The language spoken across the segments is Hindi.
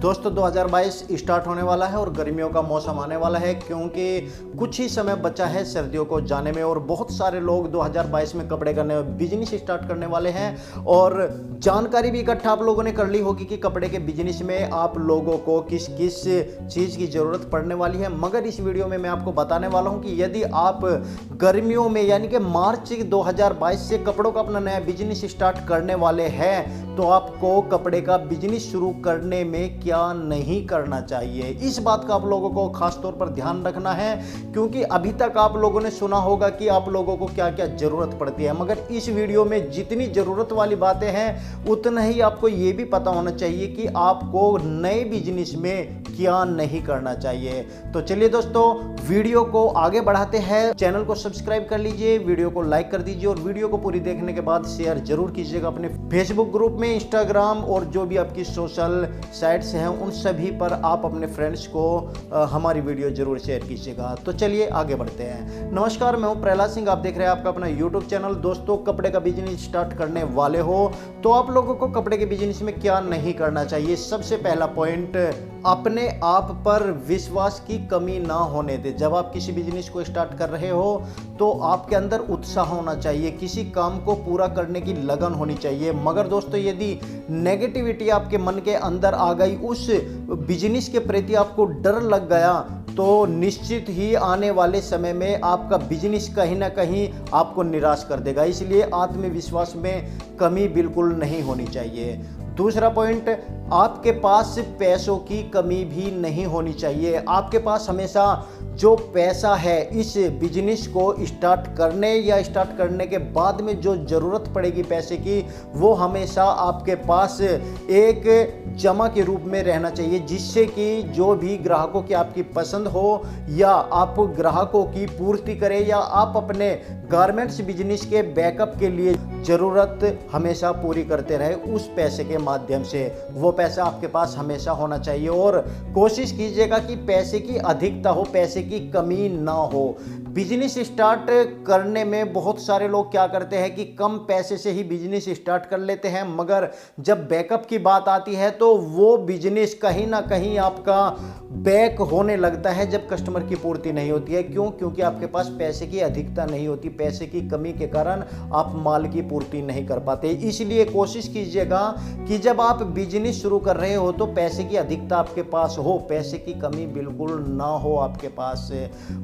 दोस्तों 2022 स्टार्ट होने वाला है और गर्मियों का मौसम आने वाला है, क्योंकि कुछ ही समय बचा है सर्दियों को जाने में और बहुत सारे लोग 2022 में कपड़े करने बिजनेस स्टार्ट करने वाले हैं। और जानकारी भी इकट्ठा आप लोगों ने कर ली होगी कि कपड़े के बिजनेस में आप लोगों को किस किस चीज़ की ज़रूरत पड़ने वाली है। मगर इस वीडियो में मैं आपको बताने वाला हूं कि यदि आप गर्मियों में यानी कि मार्च 2022 से कपड़ों का अपना नया बिजनेस स्टार्ट करने वाले हैं, तो आपको कपड़े का बिजनेस शुरू करने में क्या नहीं करना चाहिए, इस बात का आप लोगों को खास तौर पर ध्यान रखना है। क्योंकि अभी तक आप लोगों ने सुना होगा कि आप लोगों को क्या क्या जरूरत पड़ती है, मगर इस वीडियो में जितनी जरूरत वाली बातें हैं उतना ही आपको यह भी पता होना चाहिए कि आपको नए बिजनेस में क्या नहीं करना चाहिए। तो चलिए दोस्तों, वीडियो को आगे बढ़ाते हैं। चैनल को सब्सक्राइब कर लीजिए, वीडियो को लाइक कर दीजिए और वीडियो को पूरी देखने के बाद शेयर जरूर कीजिएगा अपने फेसबुक ग्रुप में, इंस्टाग्राम और जो भी आपकी सोशल साइट्स हैं उन सभी पर आप अपने फ्रेंड्स को हमारी वीडियो जरूर शेयर कीजिएगा। तो चलिए आगे बढ़ते हैं। नमस्कार, मैं हूं प्रहलाद सिंह, आप देख रहे हैं आपका अपना यूट्यूब चैनल। दोस्तों, कपड़े का बिजनेस स्टार्ट करने वाले हो तो आप लोगों को कपड़े के बिजनेस में क्या नहीं करना चाहिए। सबसे पहला पॉइंट, अपने आप पर विश्वास की कमी ना होने दे। जब आप किसी बिजनेस को स्टार्ट कर रहे हो तो आपके अंदर उत्साह होना चाहिए, किसी काम को पूरा करने की लगन होनी चाहिए। मगर दोस्तों, यदि नेगेटिविटी आपके मन के अंदर आ गई, उस बिजनेस के प्रति आपको डर लग गया, तो निश्चित ही आने वाले समय में आपका बिजनेस कहीं ना कहीं आपको निराश कर देगा। इसलिए आत्मविश्वास में कमी बिल्कुल नहीं होनी चाहिए। दूसरा पॉइंट, आपके पास पैसों की कमी भी नहीं होनी चाहिए। आपके पास हमेशा जो पैसा है इस बिजनेस को स्टार्ट करने या स्टार्ट करने के बाद में जो ज़रूरत पड़ेगी पैसे की, वो हमेशा आपके पास एक जमा के रूप में रहना चाहिए, जिससे कि जो भी ग्राहकों की आपकी पसंद हो या आप ग्राहकों की पूर्ति करें या आप अपने गारमेंट्स बिजनेस के बैकअप के लिए ज़रूरत हमेशा पूरी करते रहे उस पैसे के माध्यम से। वो पैसा आपके पास हमेशा होना चाहिए और कोशिश कीजिएगा कि पैसे की अधिकता हो, पैसे की कमी ना हो। बिजनेस स्टार्ट करने में बहुत सारे लोग क्या करते हैं कि कम पैसे से ही बिजनेस स्टार्ट कर लेते हैं, मगर जब बैकअप की बात आती है तो वो बिजनेस कहीं ना कहीं आपका बैक होने लगता है जब कस्टमर की पूर्ति नहीं होती है। क्यों? क्योंकि आपके पास पैसे की अधिकता नहीं होती, पैसे की कमी के कारण आप माल की पूर्ति नहीं कर पाते। इसलिए कोशिश कीजिएगा कि जब आप बिजनेस शुरू कर रहे हो तो पैसे की अधिकता आपके पास हो, पैसे की कमी बिल्कुल ना हो आपके पास।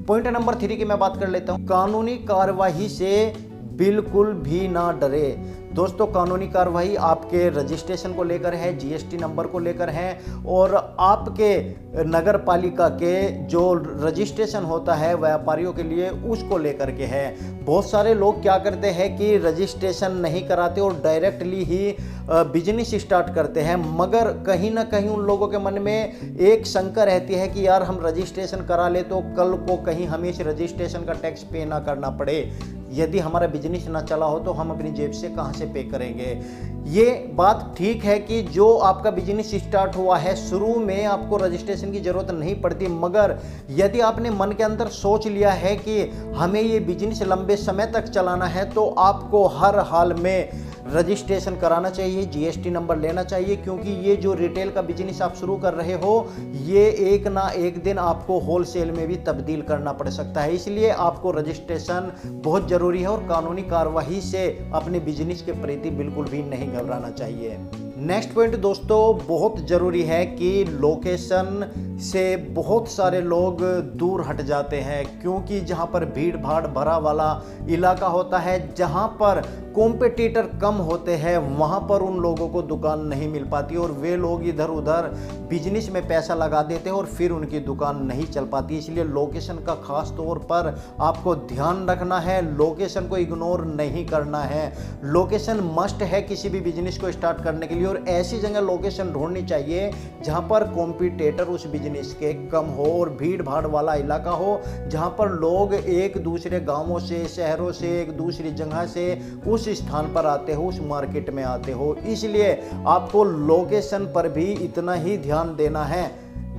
पॉइंट नंबर 3 की मैं बात कर लेता हूं, कानूनी कार्यवाही से बिल्कुल भी ना डरे। दोस्तों, कानूनी कार्रवाई आपके रजिस्ट्रेशन को लेकर है, जीएसटी नंबर को लेकर है और आपके नगर पालिका के जो रजिस्ट्रेशन होता है व्यापारियों के लिए उसको लेकर के है। बहुत सारे लोग क्या करते हैं कि रजिस्ट्रेशन नहीं कराते और डायरेक्टली ही बिजनेस स्टार्ट करते हैं, मगर कहीं ना कहीं उन लोगों के मन में एक शंका रहती है कि यार हम रजिस्ट्रेशन करा ले तो कल को कहीं हमें इस रजिस्ट्रेशन का टैक्स पे ना करना पड़े। यदि हमारा बिजनेस ना चला हो तो हम अपनी जेब से कहां से पे करेंगे। ये बात ठीक है कि जो आपका बिजनेस स्टार्ट हुआ है शुरू में आपको रजिस्ट्रेशन की जरूरत नहीं पड़ती, मगर यदि आपने मन के अंदर सोच लिया है कि हमें ये बिजनेस लंबे समय तक चलाना है तो आपको हर हाल में रजिस्ट्रेशन कराना चाहिए, जीएसटी नंबर लेना चाहिए। क्योंकि ये जो रिटेल का बिजनेस आप शुरू कर रहे हो ये एक ना एक दिन आपको होलसेल में भी तब्दील करना पड़ सकता है। इसलिए आपको रजिस्ट्रेशन बहुत जरूरी है और कानूनी कार्यवाही से अपने बिजनेस के प्रति बिल्कुल भी नहीं घबराना चाहिए। नेक्स्ट पॉइंट दोस्तों, बहुत ज़रूरी है कि लोकेशन से बहुत सारे लोग दूर हट जाते हैं, क्योंकि जहां पर भीड़ भाड़ भरा वाला इलाका होता है, जहां पर कॉम्पिटिटर कम होते हैं, वहां पर उन लोगों को दुकान नहीं मिल पाती और वे लोग इधर उधर बिजनेस में पैसा लगा देते हैं और फिर उनकी दुकान नहीं चल पाती। इसलिए लोकेशन का खास तौर पर आपको ध्यान रखना है, लोकेशन को इग्नोर नहीं करना है। लोकेशन मस्ट है किसी भी बिजनेस को स्टार्ट करने के लिए और ऐसी जगह लोकेशन ढूंढनी चाहिए जहां पर कॉम्पिटिटर उस बिजनेस के कम हो और भीड़ भाड़ वाला इलाका हो, जहां पर लोग एक दूसरे गांवों से, शहरों से, एक दूसरी जगह से उस स्थान पर आते हो, उस मार्केट में आते हो। इसलिए आपको लोकेशन पर भी इतना ही ध्यान देना है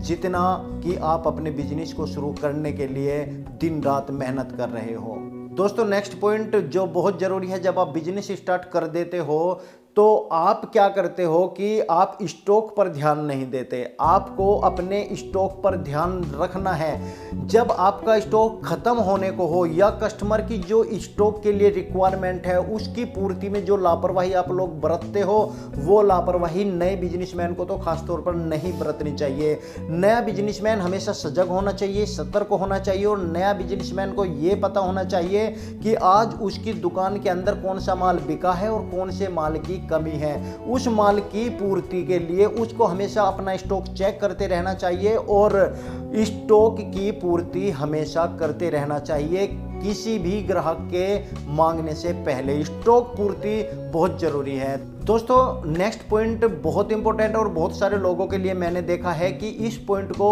जितना कि आप अपने बिजनेस को शुरू करने के लिए दिन रात मेहनत कर रहे हो। दोस्तों, नेक्स्ट पॉइंट जो बहुत ज़रूरी है, जब आप बिजनेस स्टार्ट कर देते हो तो आप क्या करते हो कि आप स्टॉक पर ध्यान नहीं देते। आपको अपने स्टॉक पर ध्यान रखना है। जब आपका स्टॉक खत्म होने को हो या कस्टमर की जो स्टॉक के लिए रिक्वायरमेंट है उसकी पूर्ति में जो लापरवाही आप लोग बरतते हो, वो लापरवाही नए बिजनेसमैन को तो खासतौर पर नहीं बरतनी चाहिए। नया बिजनेसमैन हमेशा सजग होना चाहिए, सतर्क होना चाहिए और नया बिजनेसमैन को ये पता होना चाहिए कि आज उसकी दुकान के अंदर कौन सा माल बिका है और कौन से माल की कमी है। उस माल की पूर्ति के लिए उसको हमेशा अपना स्टॉक चेक करते रहना चाहिए और स्टॉक की पूर्ति हमेशा करते रहना चाहिए। किसी भी ग्राहक के मांगने से पहले स्टॉक पूर्ति बहुत जरूरी है। दोस्तों नेक्स्ट पॉइंट बहुत इंपॉर्टेंट और बहुत सारे लोगों के लिए मैंने देखा है कि इस पॉइंट को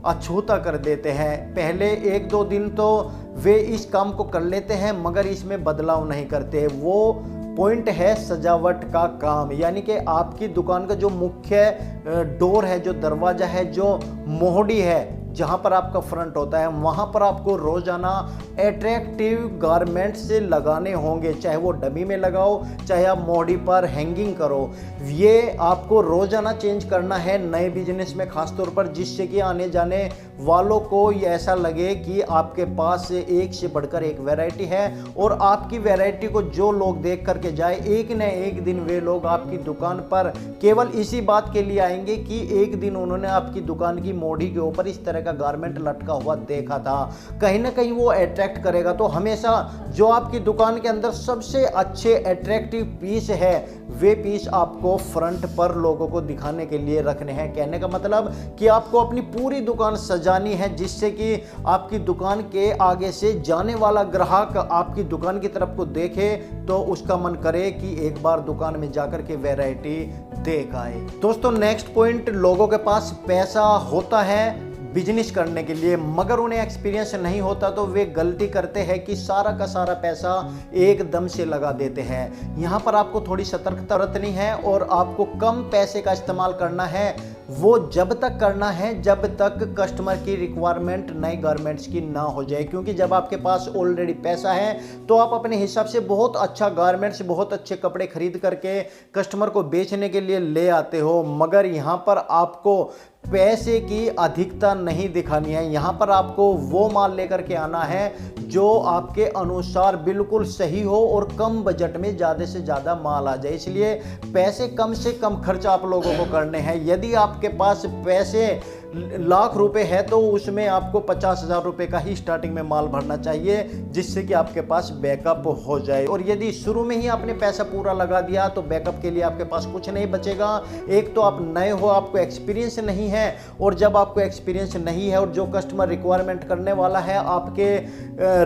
अछूता कर देते हैं। पहले 1-2 दिन तो वे इस काम को कर लेते हैं मगर इसमें बदलाव नहीं करते। वो पॉइंट है सजावट का काम, यानी कि आपकी दुकान का जो मुख्य डोर है, जो दरवाजा है, जो मोहड़ी है, जहाँ पर आपका फ्रंट होता है, वहाँ पर आपको रोजाना अट्रैक्टिव गारमेंट्स लगाने होंगे। चाहे वो डमी में लगाओ, चाहे आप मोहड़ी पर हैंगिंग करो, ये आपको रोजाना चेंज करना है नए बिजनेस में खासतौर पर, जिससे कि आने जाने वालों को ये ऐसा लगे कि आपके पास एक से बढ़कर एक वैरायटी है और आपकी वैरायटी को जो लोग देख करके जाए, एक न एक दिन वे लोग आपकी दुकान पर केवल इसी बात के लिए आएंगे कि एक दिन उन्होंने आपकी दुकान की मोड़ी के ऊपर इस तरह का गारमेंट लटका हुआ देखा था। कहीं ना कहीं वो अट्रैक्ट करेगा। तो हमेशा जो आपकी दुकान के अंदर सबसे अच्छे अट्रैक्टिव पीस है, वे पीस आपको फ्रंट पर लोगों को दिखाने के लिए रखने हैं। कहने का मतलब कि आपको अपनी पूरी दुकान सजानी है, जिससे कि आपकी दुकान के आगे से जाने वाला ग्राहक आपकी दुकान की तरफ को देखे तो उसका मन करे कि एक बार दुकान में जाकर के वैरायटी देख आए। दोस्तों नेक्स्ट पॉइंट, लोगों के पास पैसा होता है बिजनेस करने के लिए मगर उन्हें एक्सपीरियंस नहीं होता, तो वे गलती करते हैं कि सारा का सारा पैसा एकदम से लगा देते हैं। यहाँ पर आपको थोड़ी सतर्कता बरतनी है और आपको कम पैसे का इस्तेमाल करना है। वो जब तक करना है जब तक कस्टमर की रिक्वायरमेंट नए गारमेंट्स की ना हो जाए, क्योंकि जब आपके पास ऑलरेडी पैसा है तो आप अपने हिसाब से बहुत अच्छा गारमेंट्स, बहुत अच्छे कपड़े खरीद करके कस्टमर को बेचने के लिए ले आते हो। मगर यहाँ पर आपको पैसे की अधिकता नहीं दिखानी है। यहाँ पर आपको वो माल लेकर के आना है जो आपके अनुसार बिल्कुल सही हो और कम बजट में ज़्यादा से ज़्यादा माल आ जाए। इसलिए पैसे कम से कम खर्च आप लोगों को करने हैं। यदि आपके पास पैसे लाख रुपए है तो उसमें आपको 50,000 रुपए का ही स्टार्टिंग में माल भरना चाहिए, जिससे कि आपके पास बैकअप हो जाए। और यदि शुरू में ही आपने पैसा पूरा लगा दिया तो बैकअप के लिए आपके पास कुछ नहीं बचेगा। एक तो आप नए हो, आपको एक्सपीरियंस नहीं है, और जब आपको एक्सपीरियंस नहीं है और जो कस्टमर रिक्वायरमेंट करने वाला है आपके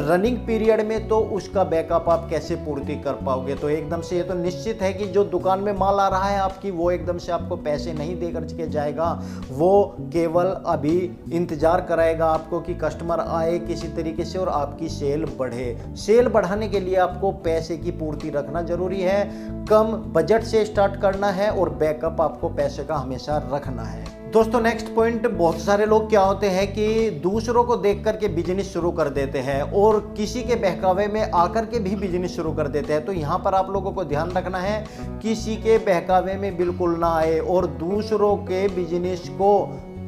रनिंग पीरियड में, तो उसका बैकअप आप कैसे पूर्ति कर पाओगे। तो एकदम से ये तो निश्चित है कि जो दुकान में माल आ रहा है आपकी, वो एकदम से आपको पैसे नहीं दे करके जाएगा। वो केवल अभी इंतजार कराएगा आपको कि कस्टमर आए किसी तरीके से और आपकी सेल बढ़े। सेल बढ़ाने के लिए आपको पैसे की पूर्ति रखना जरूरी है। कम बजट से स्टार्ट करना है और बैकअप आपको पैसे का हमेशा रखना है। दोस्तों नेक्स्ट पॉइंट, बहुत सारे लोग क्या होते हैं कि दूसरों को देख करके बिजनेस शुरू कर देते हैं और किसी के बहकावे में आकर के भी बिजनेस शुरू कर देते हैं। तो यहाँ पर आप लोगों को ध्यान रखना है, किसी के बहकावे में बिल्कुल ना आए और दूसरों के बिजनेस को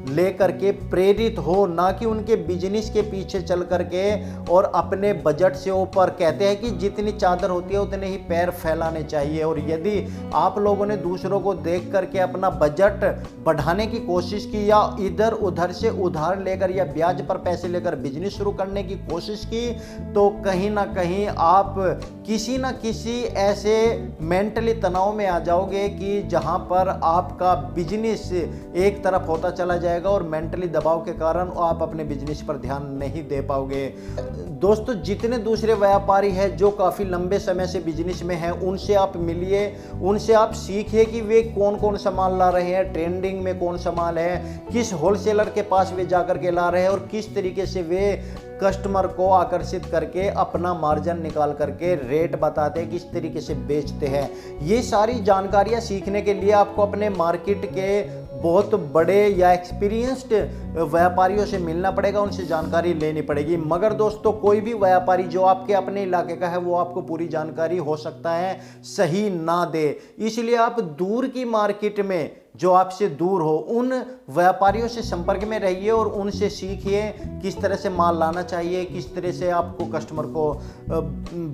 लेकर के प्रेरित हो, ना कि उनके बिजनेस के पीछे चल करके और अपने बजट से ऊपर। कहते हैं कि जितनी चादर होती है उतने ही पैर फैलाने चाहिए। और यदि आप लोगों ने दूसरों को देख करके अपना बजट बढ़ाने की कोशिश की या इधर उधर से उधार लेकर या ब्याज पर पैसे लेकर बिजनेस शुरू करने की कोशिश की, तो कहीं ना कहीं आप किसी ना किसी ऐसे मेंटली तनाव में आ जाओगे कि जहां पर आपका बिजनेस एक तरफ होता चला जाएगा और मेंटली दबाव के कारण आप अपने बिजनेस पर ध्यान नहीं दे पाओगे। दोस्तों जितने दूसरे व्यापारी हैं जो काफ़ी लंबे समय से बिजनेस में हैं, उनसे आप मिलिए, उनसे आप सीखिए कि वे कौन कौन सा माल ला रहे हैं, ट्रेंडिंग में कौन सा माल है, किस होलसेलर के पास वे जाकर के ला रहे हैं और किस तरीके से वे कस्टमर को आकर्षित करके अपना मार्जिन निकाल करके रेट बताते हैं, किस तरीके से बेचते हैं। ये सारी जानकारियां सीखने के लिए आपको अपने मार्केट के बहुत बड़े या एक्सपीरियंस्ड व्यापारियों से मिलना पड़ेगा, उनसे जानकारी लेनी पड़ेगी। मगर दोस्तों कोई भी व्यापारी जो आपके अपने इलाके का है वो आपको पूरी जानकारी हो सकता है सही ना दे, इसलिए आप दूर की मार्केट में जो आपसे दूर हो उन व्यापारियों से संपर्क में रहिए और उनसे सीखिए किस तरह से माल लाना चाहिए, किस तरह से आपको कस्टमर को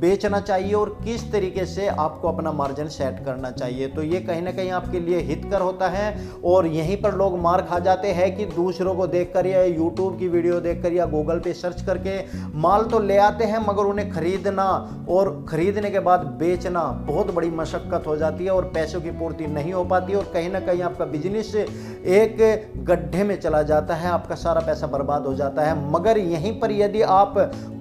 बेचना चाहिए और किस तरीके से आपको अपना मार्जिन सेट करना चाहिए। तो ये कहीं ना कहीं आपके लिए हितकर होता है। और यहीं पर लोग मार खा जाते हैं कि दूसरों को देखकर या यूट्यूब की वीडियो देखकर या गूगल पे सर्च करके माल तो ले आते हैं, मगर उन्हें खरीदना और खरीदने के बाद बेचना बहुत बड़ी मशक्कत हो जाती है और पैसों की पूर्ति नहीं हो पाती और कहीं ना कहीं आपका बिजनेस एक गड्ढे में चला जाता है, आपका सारा पैसा बर्बाद हो जाता है। मगर यहीं पर यदि आप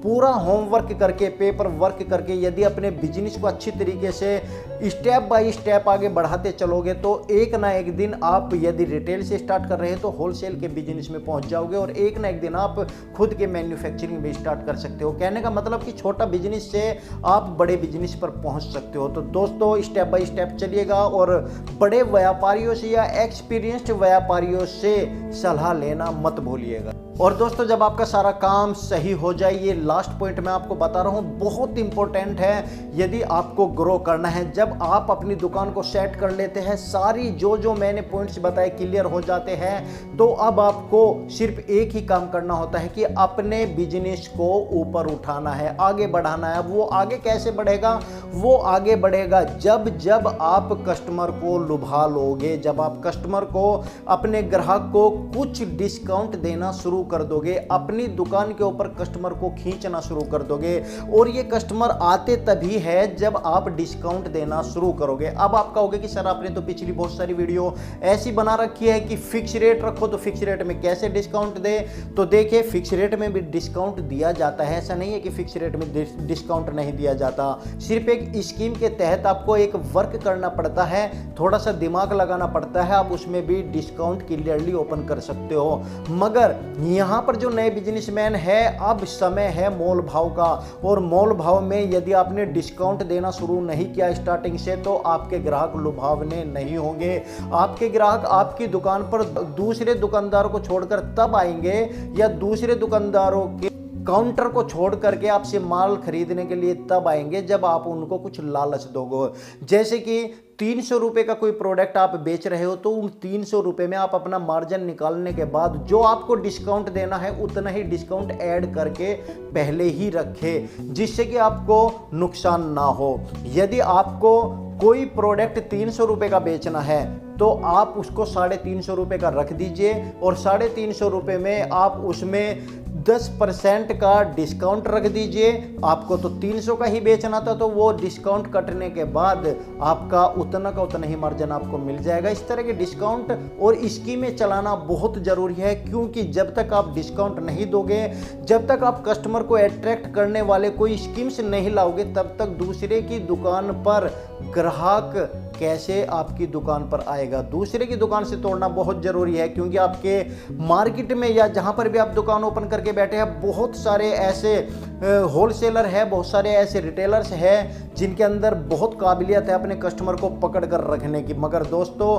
पूरा होमवर्क करके, पेपर वर्क करके यदि अपने बिजनेस को अच्छी तरीके से स्टेप बाय स्टेप आगे बढ़ाते चलोगे तो एक ना एक दिन आप यदि रिटेल से स्टार्ट कर रहे हैं तो होलसेल के बिजनेस में पहुंच जाओगे और एक ना एक दिन आप खुद के मैन्युफैक्चरिंग भी स्टार्ट कर सकते हो। कहने का मतलब कि छोटा बिजनेस से आप बड़े बिजनेस पर पहुंच सकते हो। तो दोस्तों स्टेप बाय स्टेप चलिएगा और बड़े व्यापारियों से या एक्सपीरियंस्ड व्यापारियों से सलाह लेना मत भूलिएगा। और दोस्तों जब आपका सारा काम सही हो जाए, ये लास्ट पॉइंट मैं आपको बता रहा हूँ बहुत इंपॉर्टेंट है यदि आपको ग्रो करना है। जब आप अपनी दुकान को सेट कर लेते हैं, सारी जो मैंने पॉइंट्स बताए क्लियर हो जाते हैं, तो अब आपको सिर्फ एक ही काम करना होता है कि अपने बिजनेस को ऊपर उठाना है, आगे बढ़ाना है। वो आगे कैसे बढ़ेगा? वो आगे बढ़ेगा जब आप कस्टमर को लुभा लोगे, जब आप कस्टमर को, अपने ग्राहक को कुछ डिस्काउंट देना शुरू कर दोगे, अपनी दुकान के ऊपर कस्टमर को खींचना शुरू कर दोगे। और ये कस्टमर आते तभी है जब आप डिस्काउंट देना शुरू करोगे। अब आप कहोगे कि सर आपने तो पिछली बहुत सारी वीडियो ऐसी बना रखी है कि फिक्स रेट रखो, तो फिक्स रेट में कैसे डिस्काउंट दे? तो देखिए फिक्स रेट में भी डिस्काउंट दिया जाता है, ऐसा नहीं है कि फिक्स रेट में डिस्काउंट नहीं दिया जाता। सिर्फ एक स्कीम के तहत आपको एक वर्क करना पड़ता है, थोड़ा सा दिमाग लगाना पड़ता है, आप उसमें भी डिस्काउंट क्लियरली ओपन कर सकते हो। मगर यहाँ पर जो नए बिजनेसमैन है, अब समय है मोल भाव का, और मोल भाव में यदि आपने डिस्काउंट देना शुरू नहीं किया स्टार्टिंग से तो आपके ग्राहक लुभावने नहीं होंगे। आपके ग्राहक आपकी दुकान पर दूसरे दुकानदारों को छोड़कर तब आएंगे या दूसरे दुकानदारों के काउंटर को छोड़ करके आपसे माल खरीदने के लिए तब आएंगे जब आप उनको कुछ लालच दोगे। जैसे कि 300 रुपये का कोई प्रोडक्ट आप बेच रहे हो तो उन 300 रुपये में आप अपना मार्जिन निकालने के बाद जो आपको डिस्काउंट देना है उतना ही डिस्काउंट ऐड करके पहले ही रखे, जिससे कि आपको नुकसान ना हो। यदि आपको कोई प्रोडक्ट 300 रुपये का बेचना है तो आप उसको 350 रुपये का रख दीजिए और 350 रुपये में आप उसमें 10% का डिस्काउंट रख दीजिए। आपको तो 300 का ही बेचना था तो वो डिस्काउंट कटने के बाद आपका उतना का उतना ही मार्जिन आपको मिल जाएगा। इस तरह के डिस्काउंट और स्कीमें चलाना बहुत ज़रूरी है, क्योंकि जब तक आप डिस्काउंट नहीं दोगे, जब तक आप कस्टमर को अट्रैक्ट करने वाले कोई स्कीम्स नहीं लाओगे, तब तक दूसरे की दुकान पर ग्राहक कैसे आपकी दुकान पर आएगा। दूसरे की दुकान से तोड़ना बहुत ज़रूरी है, क्योंकि आपके मार्केट में या जहाँ पर भी आप दुकान ओपन करके बैठे हैं बहुत सारे ऐसे होलसेलर है, बहुत सारे ऐसे रिटेलर्स हैं जिनके अंदर बहुत काबिलियत है अपने कस्टमर को पकड़ कर रखने की। मगर दोस्तों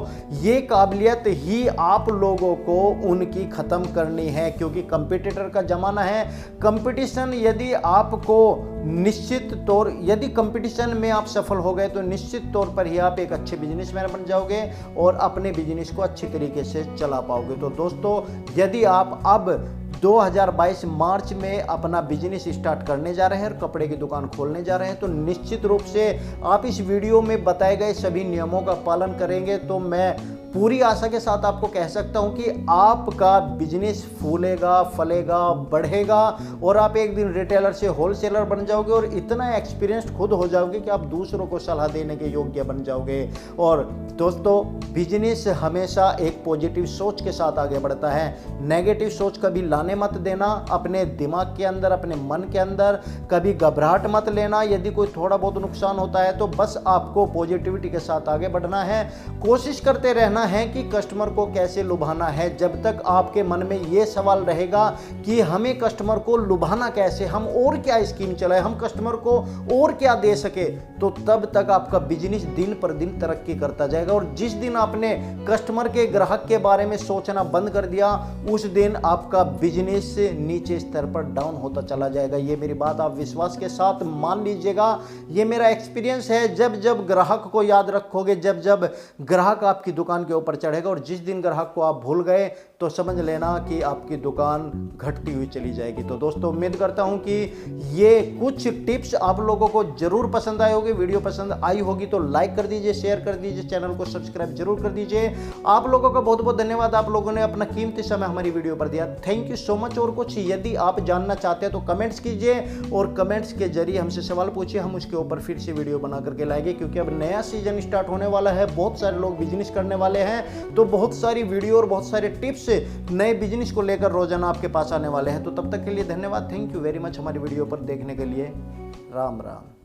ये काबिलियत ही आप लोगों को उनकी ख़त्म करनी है, क्योंकि कंपटीटर का ज़माना है। कंपटीशन यदि आपको निश्चित तौर, यदि कंपटीशन में आप सफल हो गए तो निश्चित तौर पर ही आप एक अच्छे बिजनेसमैन बन जाओगे और अपने बिजनेस को अच्छी तरीके से चला पाओगे। तो दोस्तों यदि आप अब 2022 मार्च में अपना बिजनेस स्टार्ट करने जा रहे हैं और कपड़े की दुकान खोलने जा रहे हैं तो निश्चित रूप से आप इस वीडियो में बताए गए सभी नियमों का पालन करेंगे तो मैं पूरी आशा के साथ आपको कह सकता हूं कि आपका बिजनेस फूलेगा, फलेगा, बढ़ेगा और आप एक दिन रिटेलर से होलसेलर बन जाओगे और इतना एक्सपीरियंस्ड खुद हो जाओगे कि आप दूसरों को सलाह देने के योग्य बन जाओगे। और दोस्तों बिजनेस हमेशा एक पॉजिटिव सोच के साथ आगे बढ़ता है, नेगेटिव सोच कभी लाने मत देना अपने दिमाग के अंदर, अपने मन के अंदर। कभी घबराहट मत लेना, यदि कोई थोड़ा बहुत नुकसान होता है तो बस आपको पॉजिटिविटी के साथ आगे बढ़ना है, कोशिश करते रहना है कि कस्टमर को कैसे लुभाना है। जब तक आपके मन में ये सवाल रहेगा कि हमें कस्टमर को लुभाना कैसे, हम और क्या स्कीम चलाएं, हम कस्टमर को और क्या दे सके, तो तब तक आपका बिजनेस दिन पर दिन तरक्की करता जाएगा। और जिस दिन आपने कस्टमर के, ग्राहक के बारे में सोचना बंद कर दिया, उस दिन आपका बिजनेस नीचे स्तर पर डाउन होता चला जाएगा। ये मेरी बात आप विश्वास के साथ मान लीजिएगा, ये मेरा एक्सपीरियंस है। जब जब ग्राहक को याद रखोगे, जब जब ग्राहक आपकी दुकान के ऊपर चढ़ेगा, और जिस दिन ग्राहक को आप भूल गए तो समझ लेना कि आपकी दुकान घटती हुई चली जाएगी। तो दोस्तों, उम्मीद करता हूं कि ये कुछ टिप्स आप लोगों को जरूर पसंद आए होंगे। वीडियो पसंद आई होगी तो लाइक कर दीजिए, शेयर कर दीजिए, चैनल को सब्सक्राइब जरूर कर दीजिए। आप लोगों का बहुत बहुत धन्यवाद, आप लोगों ने अपना कीमती समय हमारी वीडियो पर दिया। Thank you so much. और कुछ यदि आप जानना चाहते हैं तो कमेंट्स कीजिए, और कमेंट्स के जरिए हमसे सवाल पूछिए, हम उसके ऊपर फिर से वीडियो बना करके लाएंगे। क्योंकि अब नया सीजन स्टार्ट होने वाला है, बहुत सारे लोग बिजनेस करने वाले हैं, तो बहुत सारी वीडियो और बहुत सारे टिप्स नए बिजनेस को लेकर रोजाना आपके पास आने वाले हैं। तो तब तक के लिए धन्यवाद, थैंक यू वेरी मच हमारी वीडियो पर देखने के लिए। राम राम।